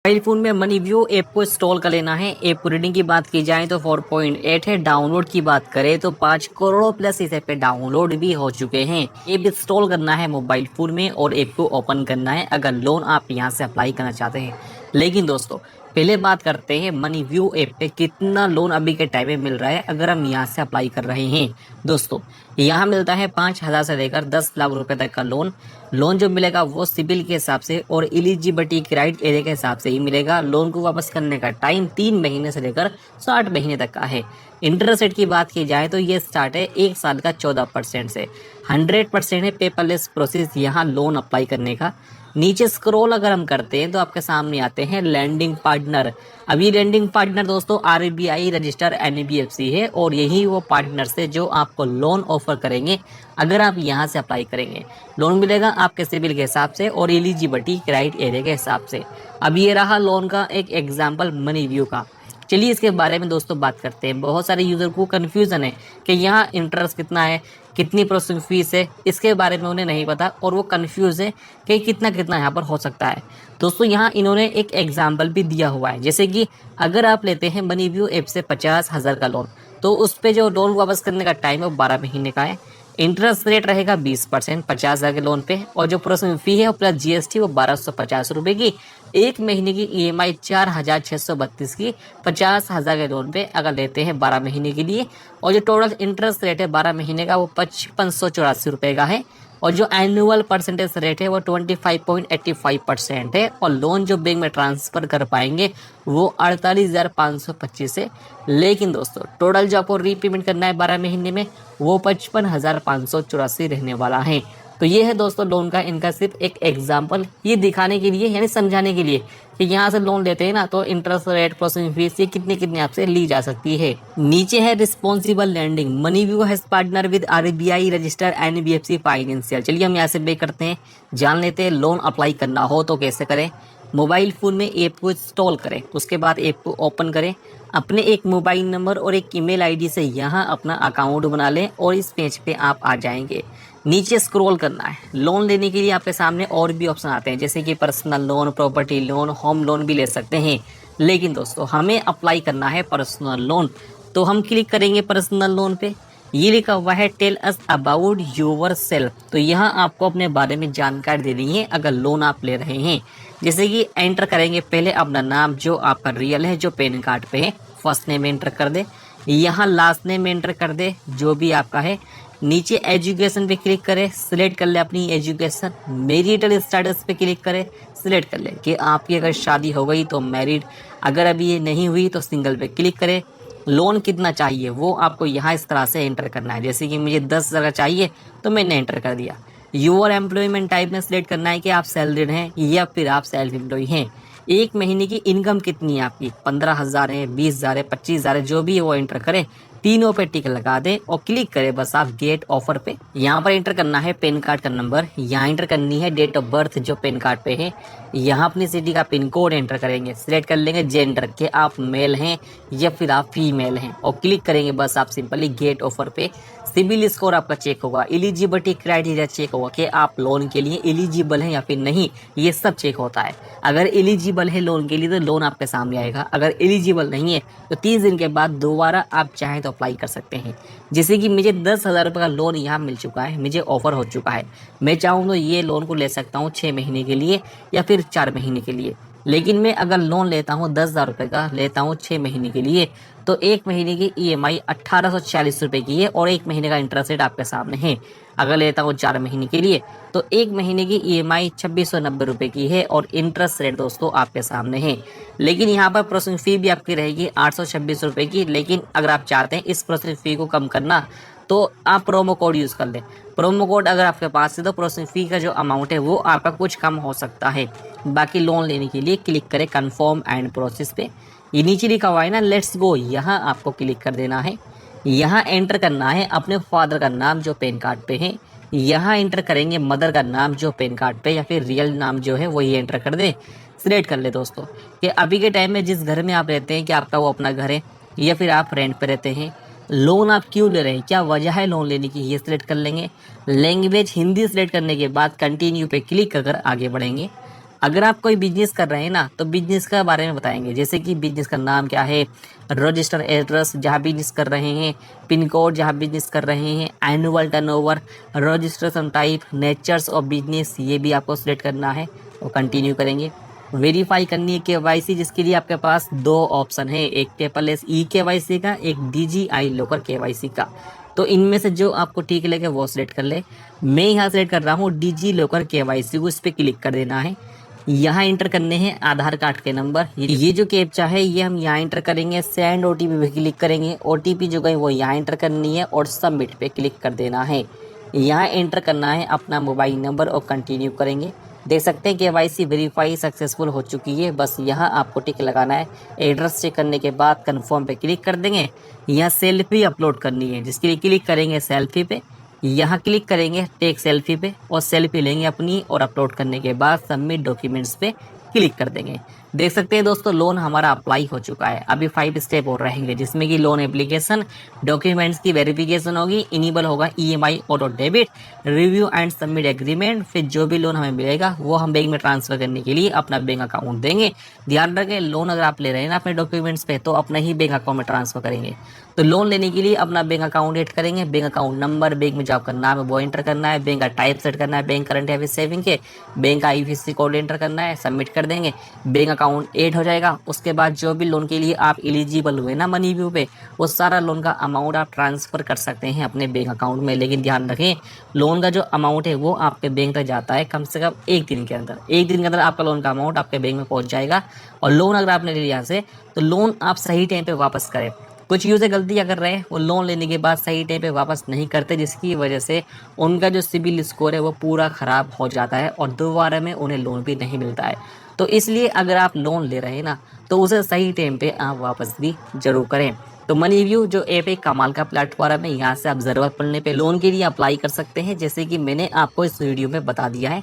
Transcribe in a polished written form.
Mobile phone में money view app को install कर लेना है। ऐप रेटिंग की बात की जाए तो 4.8 है। डाउनलोड की बात करें तो 5 करोड़ प्लस इस ऐप पे डाउनलोड भी हो चुके हैं। ऐप इंस्टॉल करना है मोबाइल फ़ोन में और ऐप को ओपन करना है अगर लोन आप यहां से अप्लाई करना चाहते हैं। लेकिन दोस्तों पहले बात करते हैं मनी व्यू ऐप पे कितना लोन अभी के टाइम में मिल रहा है अगर हम यहाँ से अप्लाई कर रहे हैं। दोस्तों यहाँ मिलता है 5,000 से लेकर 10 लाख रुपए तक का लोन। लोन जो मिलेगा वो सिबिल के हिसाब से और एलिजिबिलिटी क्राइट एरिया के हिसाब से ही मिलेगा। लोन को वापस करने का टाइम 3 महीने से लेकर 60 महीने तक का है। इंटरेस्ट रेट की बात की जाए तो ये स्टार्ट है 1 साल का 14% से। 100% है पेपरलेस प्रोसेस यहाँ लोन अप्लाई करने का। नीचे स्क्रॉल अगर हम करते हैं तो आपके सामने आते हैं लैंडिंग पार्टनर। अभी लैंडिंग पार्टनर दोस्तों आरबीआई रजिस्टर एनबीएफसी है और यही वो पार्टनर्स है जो आपको लोन ऑफर करेंगे अगर आप यहाँ से अप्लाई करेंगे। लोन मिलेगा आपके सिबिल के हिसाब से और एलिजिबिलिटी क्राइट एरिया के हिसाब से। अब ये रहा लोन का एक एग्जाम्पल मनी व्यू का। चलिए इसके बारे में दोस्तों बात करते हैं। बहुत सारे यूजर को कंफ्यूजन है कि यहाँ इंटरेस्ट कितना है, कितनी प्रोसेसिंग फीस है, इसके बारे में उन्हें नहीं पता और वो कंफ्यूज है कि कितना कितना यहाँ पर हो सकता है। दोस्तों यहाँ इन्होंने एक एग्जाम्पल भी दिया हुआ है, जैसे कि अगर आप लेते हैं मनी व्यू ऐप से 50,000 का लोन तो उस पे जो लोन वापस करने का टाइम है वो 12 महीने का है। इंटरेस्ट रेट रहेगा 20% 50,000 के लोन पे और जो प्रोसेसिंग फी है प्लस जीएसटी वो 1,250 रुपए की। एक महीने की ईएमआई 4,632 की 50,000 के लोन पे अगर लेते हैं 12 महीने के लिए। और जो टोटल इंटरेस्ट रेट है 12 महीने का वो 5,584 रुपए का है। और जो एनुअल परसेंटेज रेट है वो 25.85% है। और लोन जो बैंक में ट्रांसफर कर पाएंगे वो 48,525 है। लेकिन दोस्तों टोटल जो आपको रीपेमेंट करना है 12 महीने में वो 55,584 रहने वाला है। तो ये है दोस्तों लोन का इनका सिर्फ एक एग्जाम्पल, ये दिखाने के लिए यानी समझाने के लिए कि यहाँ से लोन लेते हैं ना तो इंटरेस्ट रेट प्रोसेसिंग फीस ये कितने कितने आपसे ली जा सकती है। नीचे है responsible lending. Money View has partner with RBI register NBFC financial. चलिए हम यहाँ से पे करते हैं, जान लेते हैं लोन अप्लाई करना हो तो कैसे करें। मोबाइल फ़ोन में ऐप को इंस्टॉल करें, उसके बाद ऐप को ओपन करें, अपने एक मोबाइल नंबर और एक ईमेल आईडी से यहाँ अपना अकाउंट बना लें और इस पेज पे आप आ जाएंगे। नीचे स्क्रॉल करना है। लोन लेने के लिए आपके सामने और भी ऑप्शन आते हैं जैसे कि personal loan, property loan, home loan भी ले सकते हैं। लेकिन दोस्तों हमें अप्लाई करना है पर्सनल लोन, तो हम क्लिक करेंगे पर्सनल लोन पे। ये लिखा हुआ है tell us about yourself, तो यहाँ आपको अपने बारे में जानकारी देनी है अगर लोन आप ले रहे हैं। जैसे कि एंटर करेंगे पहले अपना नाम जो आपका रियल है जो पैन कार्ड पे है, फर्स्ट नेम एंटर कर दे, यहाँ लास्ट नेम एंटर कर दे जो भी आपका है। नीचे एजुकेशन पे क्लिक करें, सिलेक्ट कर ले अपनी एजुकेशन। मैरिटल स्टेटस पे क्लिक करें, सिलेक्ट कर ले कि आपकी अगर शादी हो गई तो मैरिड, अगर अभी ये नहीं हुई तो सिंगल पे क्लिक करें। लोन कितना चाहिए वो आपको यहाँ इस तरह से एंटर करना है, जैसे कि मुझे 10,000 का चाहिए तो मैंने एंटर कर दिया। योर एम्प्लॉयमेंट टाइप में सिलेक्ट करना है कि आप सैलरीड हैं या फिर आप सेल्फ एम्प्लॉय हैं। एक महीने की इनकम कितनी है आपकी, 15,000 है, 20,000 है, 25,000 है, जो भी है वो एंटर करें। तीनों पे टिक लगा दें और क्लिक करें बस आप गेट ऑफर पे। यहाँ पर एंटर करना है पैन कार्ड का नंबर, यहाँ एंटर करनी है डेट ऑफ बर्थ जो पैन कार्ड पे है, यहाँ अपनी सिटी का पिन कोड एंटर करेंगे, सिलेक्ट कर लेंगे जेंडर के आप मेल हैं या फिर आप फीमेल हैं और क्लिक करेंगे बस आप सिंपली गेट ऑफर पे। सिबिल स्कोर आपका चेक होगा, एलिजिबिलिटी क्राइटेरिया चेक होगा कि आप लोन के लिए एलिजिबल हैं या फिर नहीं, ये सब चेक होता है। अगर एलिजिबल है लोन के लिए तो लोन आपके सामने आएगा, अगर एलिजिबल नहीं है तो 30 दिन के बाद दोबारा आप चाहें तो अप्लाई कर सकते हैं। जैसे कि मुझे 10,000 रुपये का लोन यहाँ मिल चुका है, मुझे ऑफर हो चुका है, मैं चाहूँ तो ये लोन को ले सकता हूँ 6 महीने के लिए या फिर 4 महीने के लिए। लेकिन मैं अगर लोन लेता हूँ 10,000 रुपये का, लेता हूँ 6 महीने के लिए, तो एक महीने की ईएमआई 1,840 रुपये की है और एक महीने का इंटरेस्ट रेट आपके सामने है। अगर लेता हूँ 4 महीने के लिए तो एक महीने की ईएमआई 2,690 रुपये की है और इंटरेस्ट रेट दोस्तों आपके सामने है। लेकिन यहाँ पर प्रोसेसिंग फ़ी भी आपकी रहेगी 826 रुपये की। लेकिन अगर आप चाहते हैं इस प्रोसेसिंग फ़ी को कम करना तो आप प्रोमो कोड यूज़ कर लें। प्रोमो कोड अगर आपके पास है तो प्रोसेसिंग फ़ी का जो अमाउंट है वो आपका कुछ कम हो सकता है। बाकी लोन लेने के लिए क्लिक करें कन्फर्म एंड प्रोसेस पे। ये नीचे लिखा हुआ है ना लेट्स गो, यहाँ आपको क्लिक कर देना है। यहाँ एंटर करना है अपने फादर का नाम जो पैन कार्ड पे है, यहाँ एंटर करेंगे मदर का नाम जो पैन कार्ड पे या फिर रियल नाम जो है वही एंटर कर दे। सिलेक्ट कर ले दोस्तों कि अभी के टाइम में जिस घर में आप रहते हैं कि आपका वो अपना घर है या फिर आप रेंट पे रहते हैं, लोन आप क्यों ले रहे हैं, क्या वजह है लोन लेने की, ये सिलेक्ट कर लेंगे। लैंग्वेज हिंदी सिलेक्ट करने के बाद कंटिन्यू पे क्लिक कर आगे बढ़ेंगे। अगर आप कोई बिजनेस कर रहे हैं ना, तो बिजनेस का बारे में बताएंगे, जैसे कि बिजनेस का नाम क्या है, रजिस्टर एड्रेस जहाँ बिजनेस कर रहे हैं, पिन कोड जहाँ बिजनेस कर रहे हैं, annual turnover, registration type, natures of business, ये भी आपको सिलेक्ट करना है और कंटिन्यू करेंगे। वेरीफाई करनी है केवाईसी, जिसके लिए आपके पास दो ऑप्शन है, एक पेपरलेस ई केवाईसी का, एक डीजीआई लोकर केवाईसी का। तो इनमें से जो आपको ठीक लगे वो सिलेक्ट कर ले। मैं यहाँ सिलेक्ट कर रहा हूँ डीजी लोकर केवाईसी को, इस पर क्लिक कर देना है। यहाँ इंटर करने हैं आधार कार्ड के नंबर। ये जो कैप्चा है ये हम यहाँ इंटर करेंगे, सेंड ओटीपी पे क्लिक करेंगे, ओटीपी जो गई वो यहाँ इंटर करनी है और सबमिट पे क्लिक कर देना है। यहाँ एंटर करना है अपना मोबाइल नंबर और कंटिन्यू करेंगे। देख सकते हैं केवाईसी वेरीफाई सक्सेसफुल हो चुकी है, बस यहाँ आपको टिक लगाना है। एड्रेस चेक करने के बाद कंफर्म पे क्लिक कर देंगे। यहाँ सेल्फी अपलोड करनी है, जिसके लिए क्लिक करेंगे सेल्फी पे, यहाँ क्लिक करेंगे टेक सेल्फी पे और सेल्फी लेंगे अपनी, और अपलोड करने के बाद सबमिट डॉक्यूमेंट्स पे क्लिक कर देंगे। देख सकते हैं दोस्तों लोन हमारा अप्लाई हो चुका है। अभी 5 स्टेप और रहेंगे, जिसमें कि लोन एप्लीकेशन, डॉक्यूमेंट्स की वेरिफिकेशन होगी, इनेबल होगा EMI auto debit, review and submit agreement. फिर जो भी लोन हमें मिलेगा वो हम बैंक में ट्रांसफर करने के लिए अपना बैंक अकाउंट देंगे। ध्यान रखें लोन अगर आप ले रहे हैं ना अपने डॉक्यूमेंट्स पे, तो अपना ही बैंक अकाउंट में ट्रांसफर करेंगे। तो लोन लेने के लिए अपना बैंक अकाउंट ऐड करेंगे, बैंक अकाउंट नंबर, बैंक में जो आपका नाम है वो एंटर करना है, बैंक का टाइप सेट करना है, बैंक करंट या फिर सेविंग के, बैंक का आईएफएससी कोड एंटर करना है, सबमिट कर देंगे, बैंक अकाउंट ऐड हो जाएगा। उसके बाद जो भी लोन के लिए आप एलिजिबल हुए ना मनी व्यू पे, वो सारा लोन का अमाउंट आप ट्रांसफर कर सकते हैं अपने बैंक अकाउंट में। लेकिन ध्यान रखें लोन का जो अमाउंट है वो आपके बैंक तक जाता है कम से कम 1 दिन के अंदर। 1 दिन के अंदर आपका लोन का अमाउंट आपके बैंक में पहुंच जाएगा। और लोन अगर आपने लिया से, तो लोन आप सही टाइम पे वापस करें। कुछ यूजर गलतियां कर रहे हैं, वो लोन लेने के बाद सही टाइम पे वापस नहीं करते, जिसकी वजह से उनका जो सिबिल स्कोर है वो पूरा खराब हो जाता है और दोबारा में उन्हें लोन भी नहीं मिलता है। तो इसलिए अगर आप लोन ले रहे हैं ना, तो उसे सही टाइम पे आप वापस भी जरूर करें। तो मनी व्यू जो ऐप एक कमाल का प्लेटफॉर्म है, यहाँ से आप जरूरत पड़ने पे लोन के लिए अप्लाई कर सकते हैं, जैसे कि मैंने आपको इस वीडियो में बता दिया है।